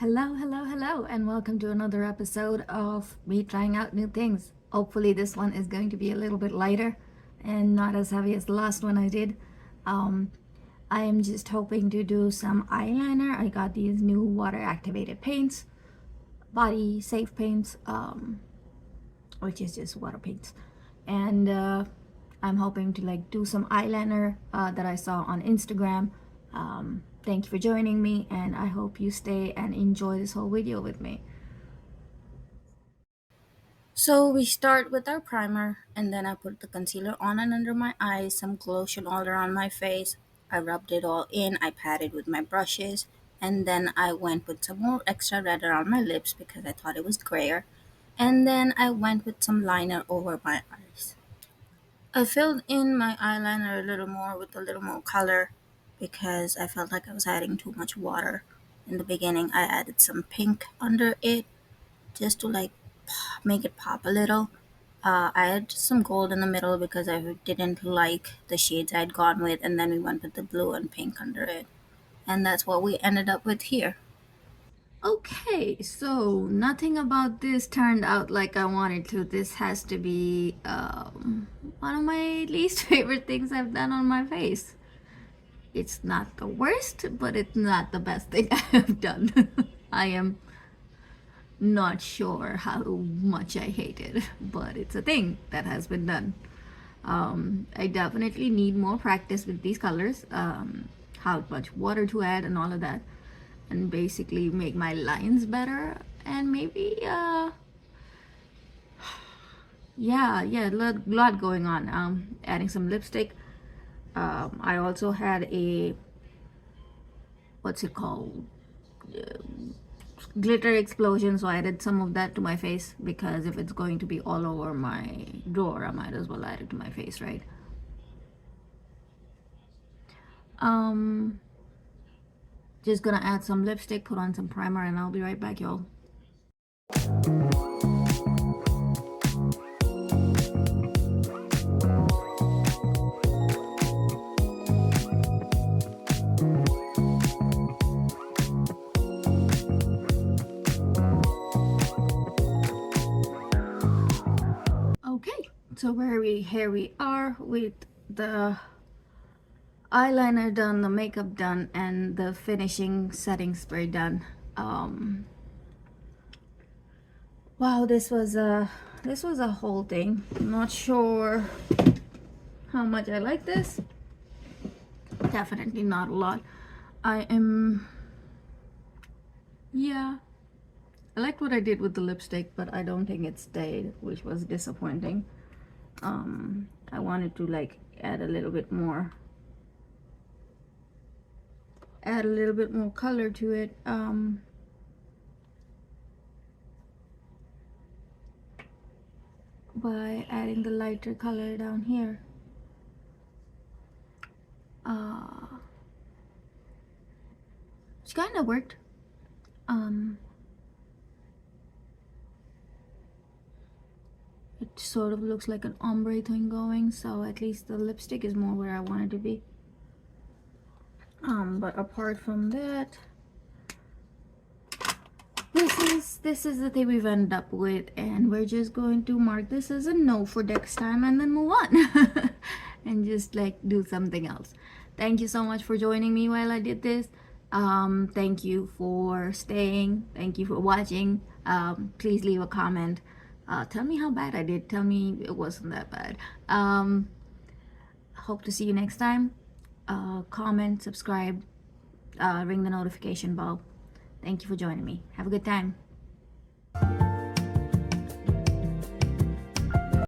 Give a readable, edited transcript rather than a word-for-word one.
Hello, and welcome to another episode of me trying out new things. Hopefully, this one is going to be a little bit lighter and not as heavy as the last one I did. Um, I am just hoping to do some eyeliner. I got these new water activated paints, body safe paints, which is just water paints, and I'm hoping to like do some eyeliner that I saw on Instagram. Thank you for joining me, and I hope you stay and enjoy this whole video with me. So we start with our primer, and then I put the concealer on and under my eyes, some lotion all around my face. I rubbed it all in, I patted with my brushes, and then I went with some more extra red around my lips because I thought it was grayer. And then I went with some liner over my eyes. I filled in my eyeliner a little more with a little more color because I felt like I was adding too much water. In the beginning, I added some pink under it just to like make it pop a little. I added some gold in the middle because I didn't like the shades I'd gone with, and then we went with the blue and pink under it. And that's what we ended up with here. Okay, so nothing about this turned out like I wanted to. This has to be one of my least favorite things I've done on my face. It's not the worst, but it's not the best thing I have done. I am not sure how much I hate it, but it's a thing that has been done. I definitely need more practice with these colors, how much water to add and all of that, and basically make my lines better, and maybe yeah, lot going on. Adding some lipstick. I also had a, what's it called, glitter explosion, so I added some of that to my face because if it's going to be all over my drawer, I might as well add it to my face, right? um just gonna add some lipstick, put on some primer, and I'll be right back, y'all. Okay, so here we are with the eyeliner done, the makeup done, and the finishing setting spray done. Wow, this was a whole thing. I'm not sure how much I like this. Definitely not a lot. Yeah, I liked what I did with the lipstick, but I don't think it stayed, which was disappointing. I wanted to like add a little bit more color to it. By adding the lighter color down here. Which kind of worked. It sort of looks like an ombre thing going, so at least the lipstick is more where I want it to be. But apart from that, this is the thing we've ended up with, and we're just going to mark this as a no for next time and then move on and just like do something else. Thank you so much for joining me while I did this. Thank you for staying, thank you for watching. Please leave a comment. Tell me how bad I did. Tell me it wasn't that bad. Hope to see you next time. Comment, subscribe, ring the notification bell. Thank you for joining me. Have a good time.